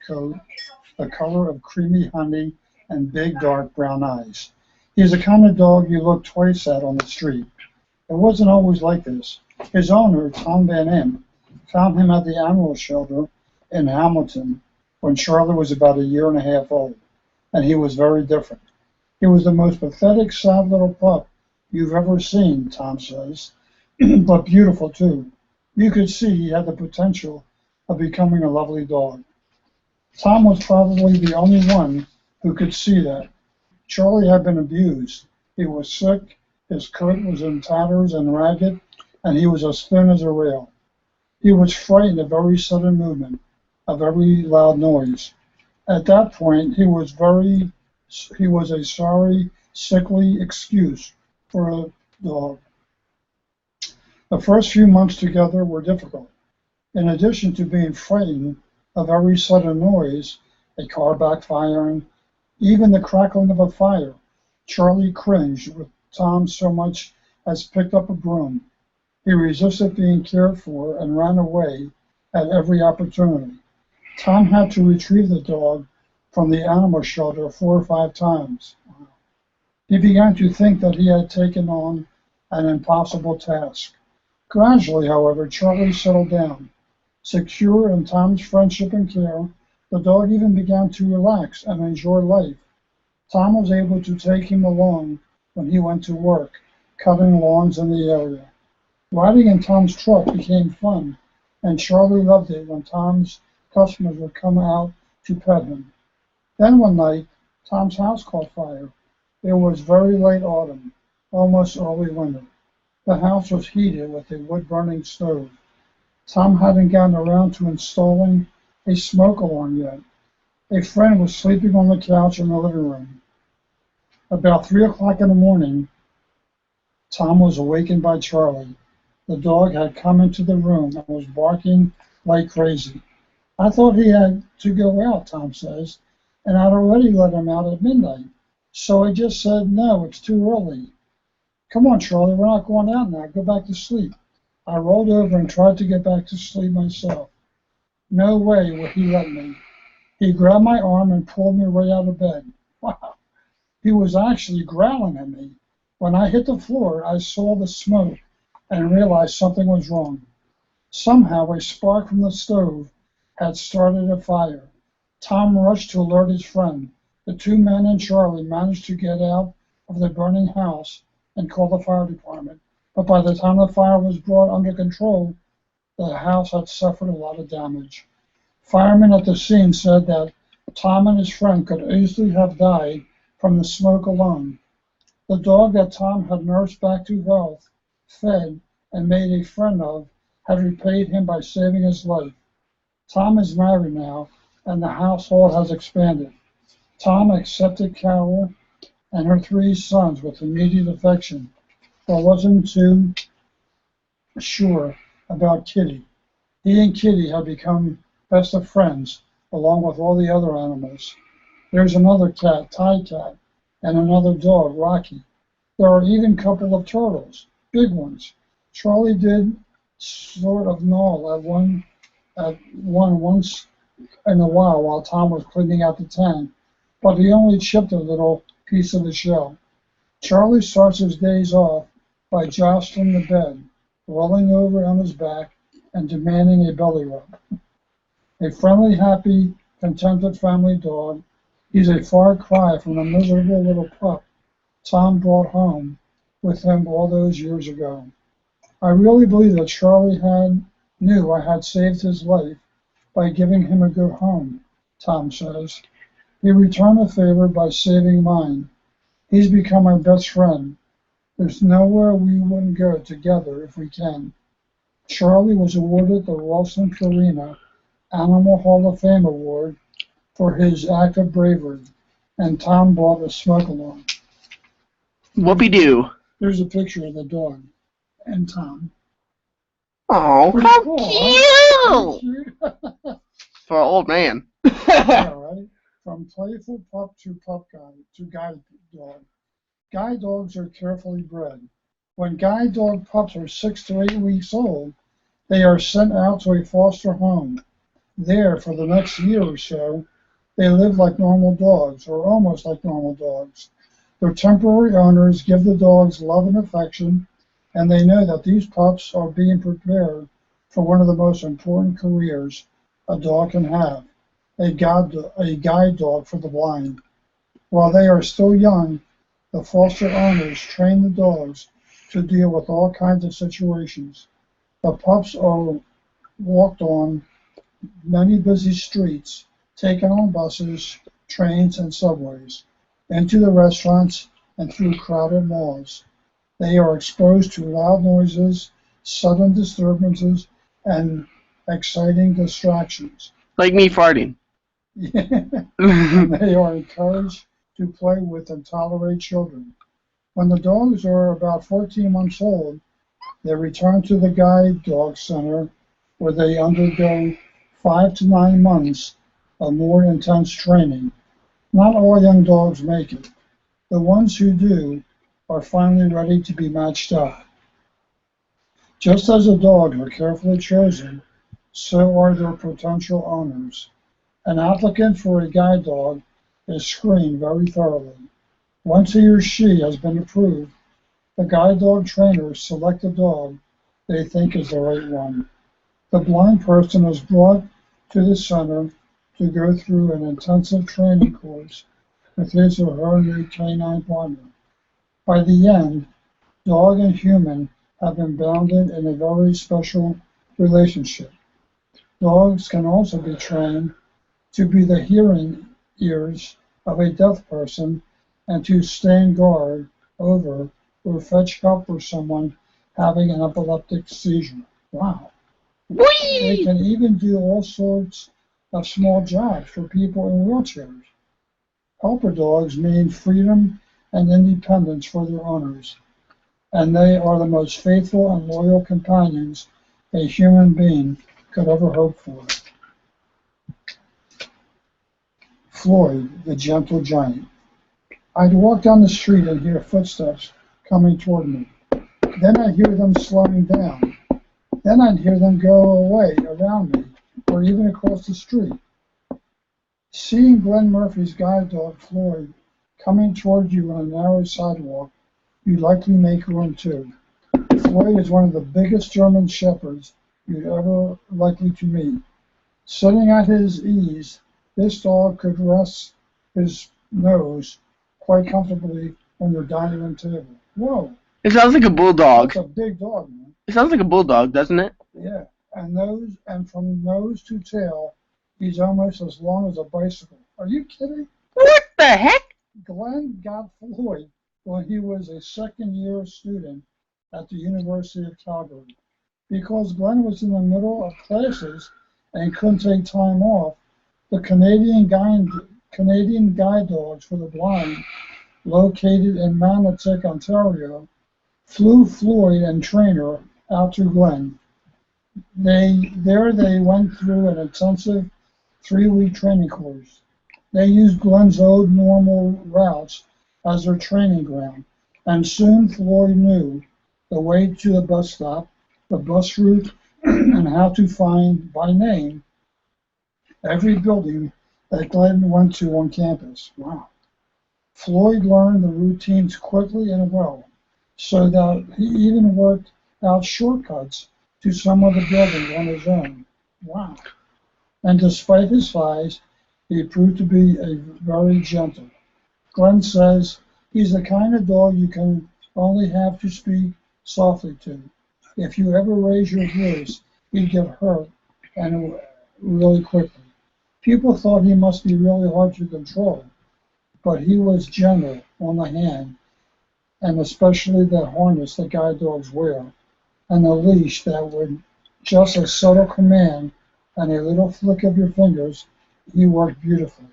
coat, the color of creamy honey, and big dark brown eyes. He's the kind of dog you look twice at on the street. It wasn't always like this. His owner, Tom Van Imp, found him at the animal shelter in Hamilton when Charlie was about a year and a half old, and he was very different. He was the most pathetic, sad little pup you've ever seen, Tom says, but beautiful too. You could see he had the potential of becoming a lovely dog. Tom was probably the only one who could see that. Charlie had been abused. He was sick, his coat was in tatters and ragged, and he was as thin as a rail. He was frightened of every sudden movement, of every loud noise. At that point, he was a sorry, sickly excuse for a dog. The first few months together were difficult. In addition to being frightened of every sudden noise, a car backfiring, even the crackling of a fire, Charlie cringed with Tom so much as picked up a broom. He resisted being cared for and ran away at every opportunity. Tom had to retrieve the dog from the animal shelter 4 or 5 times. He began to think that he had taken on an impossible task. Gradually, however, Charlie settled down. Secure in Tom's friendship and care, the dog even began to relax and enjoy life. Tom was able to take him along when he went to work, cutting lawns in the area. Riding in Tom's truck became fun, and Charlie loved it when Tom's customers would come out to pet him. Then one night, Tom's house caught fire. It was very late autumn, almost early winter. The house was heated with a wood-burning stove. Tom hadn't gotten around to installing a smoke alarm yet. A friend was sleeping on the couch in the living room. About 3 o'clock in the morning, Tom was awakened by Charlie. The dog had come into the room and was barking like crazy. I thought he had to go out, Tom says, and I'd already let him out at midnight. So I just said, no, it's too early. Come on, Charlie, we're not going out now. Go back to sleep. I rolled over and tried to get back to sleep myself. No way would he let me. He grabbed my arm and pulled me right out of bed. Wow. He was actually growling at me. When I hit the floor, I saw the smoke and realized something was wrong. Somehow, a spark from the stove had started a fire. Tom rushed to alert his friend. The 2 men and Charlie managed to get out of the burning house and call the fire department. But by the time the fire was brought under control, the house had suffered a lot of damage. Firemen at the scene said that Tom and his friend could easily have died from the smoke alone. The dog that Tom had nursed back to health, fed, and made a friend of had repaid him by saving his life. Tom is married now, and the household has expanded. Tom accepted Carol and her 3 sons with immediate affection, but wasn't too sure about Kitty. He and Kitty had become best of friends, along with all the other animals. There's another cat, Ty Cat, and another dog, Rocky. There are even a couple of turtles, big ones. Charlie did sort of gnaw at one once in a while Tom was cleaning out the tank, but he only chipped a little piece of the shell. Charlie starts his days off by jostling the bed, rolling over on his back, and demanding a belly rub. A friendly, happy, contented family dog, he's a far cry from the miserable little pup Tom brought home with him all those years ago. I really believe that Charlie knew I had saved his life by giving him a good home, Tom says. He returned the favor by saving mine. He's become my best friend. There's nowhere we wouldn't go together if we can. Charlie was awarded the Ralston Purina Animal Hall of Fame Award for his act of bravery, and Tom bought a smoke alarm. Whoopie-doo. Here's a picture of the dog and Tom. Oh, Pretty how cool, cute! Huh? For an old man. Yeah, right? From playful pup to guide dog. Guide dogs are carefully bred. When guide dog pups are 6 to 8 weeks old, they are sent out to a foster home. There, for the next year or so, they live like normal dogs, or almost like normal dogs. Their temporary owners give the dogs love and affection, and they know that these pups are being prepared for one of the most important careers a dog can have, a guide dog for the blind. While they are still young, the foster owners train the dogs to deal with all kinds of situations. The pups are walked on many busy streets, taken on buses, trains, and subways, into the restaurants and through crowded malls. They are exposed to loud noises, sudden disturbances, and exciting distractions. Like me farting. And they are encouraged to play with and tolerate children. When the dogs are about 14 months old, they return to the guide dog center where they undergo 5 to 9 months of more intense training. Not all young dogs make it. The ones who do are finally ready to be matched up. Just as the dogs are carefully chosen, so are their potential owners. An applicant for a guide dog is screened very thoroughly. Once he or she has been approved, the guide dog trainers select the dog they think is the right one. The blind person is brought to the center to go through an intensive training course with his or her new canine partner. By the end, dog and human have been bounded in a very special relationship. Dogs can also be trained to be the hearing ears of a deaf person and to stand guard over or fetch help for someone having an epileptic seizure. Wow. They Whee! can even do all sorts of small jobs for people in wheelchairs. Helper dogs mean freedom and independence for their owners, and they are the most faithful and loyal companions a human being could ever hope for. Floyd, the gentle giant. I'd walk down the street and hear footsteps coming toward me. Then I'd hear them slowing down. Then I'd hear them go away around me, or even across the street. Seeing Glenn Murphy's guide dog, Floyd, coming toward you on a narrow sidewalk, you'd likely make room too. Floyd is one of the biggest German shepherds you'd ever likely to meet. Sitting at his ease, this dog could rest his nose quite comfortably on your dining room table. Whoa, It sounds like a bulldog. that's a big dog, man. It sounds like a bulldog, doesn't it? Yeah, and from nose to tail, he's almost as long as a bicycle. Are you kidding? What the heck? Glenn got Floyd when he was a second-year student at the University of Calgary. Because Glenn was in the middle of classes and couldn't take time off, the Canadian Guide Dogs for the Blind, located in Manotick, Ontario, flew Floyd and trainer out to Glenn. They went through an intensive 3-week training course. They used Glenn's old normal routes as their training ground, and soon Floyd knew the way to the bus stop, the bus route, and how to find by name every building that Glenn went to on campus. Wow. Floyd learned the routines quickly and well, so that he even worked out shortcuts to some of the buildings on his own. Wow. And despite his size, he proved to be a very gentle. Glenn says he's the kind of dog you can only have to speak softly to. If you ever raise your voice, he'd get hurt, and really quickly. People thought he must be really hard to control, but he was gentle on the hand, and especially that harness that guide dogs wear, and a leash that would just a subtle command and a little flick of your fingers, he worked beautifully.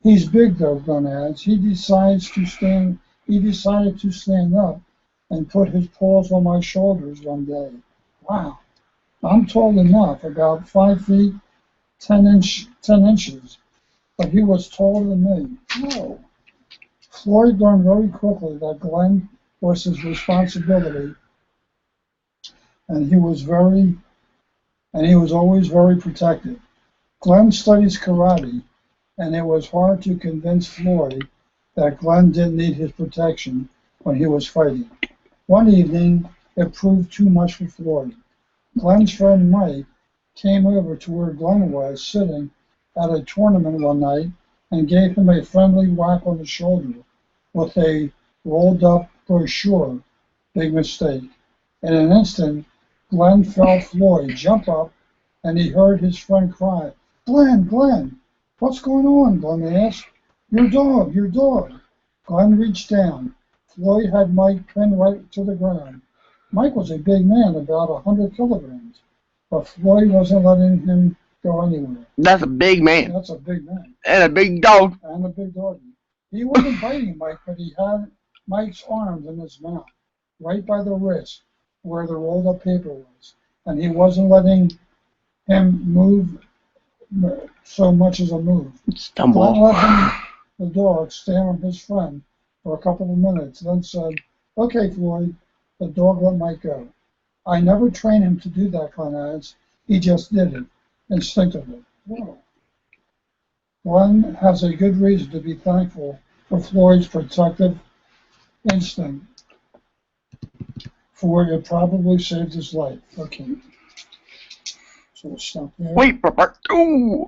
He's big though, Glenn adds. He decided to stand up and put his paws on my shoulders one day. Wow. I'm tall enough, about 5 feet, 10 inches, but he was taller than me. Whoa. Floyd learned very quickly that Glenn was his responsibility, and he was always very protective. Glenn studies karate, and it was hard to convince Floyd that Glenn didn't need his protection when he was fighting. One evening, it proved too much for Floyd. Glenn's friend Mike came over to where Glenn was sitting at a tournament one night and gave him a friendly whack on the shoulder with a rolled up brochure. Big mistake. In an instant, Glenn felt Floyd jump up and he heard his friend cry, "Glenn, Glenn, what's going on?" Glenn asked. "Your dog, your dog." Glenn reached down. Floyd had Mike pinned right to the ground. Mike was a big man, about 100 kilograms, but Floyd wasn't letting him go anywhere. That's a big man. That's a big man. And a big dog. And a big doggy. He wasn't biting Mike, but he had Mike's arms in his mouth, right by the wrist, where the rolled up paper was. And he wasn't letting him move so much as a move. Glenn Stumble. let him, the dog, stand on his friend for a couple of minutes, then said, "Okay, Floyd." The dog let Mike go. "I never trained him to do that," Glenn adds. "He just did it, instinctively." Whoa. Glenn has a good reason to be thankful for Floyd's protective instinct, for it probably saved his life. Okay. So we'll stop there. Wait, Robert. Ooh.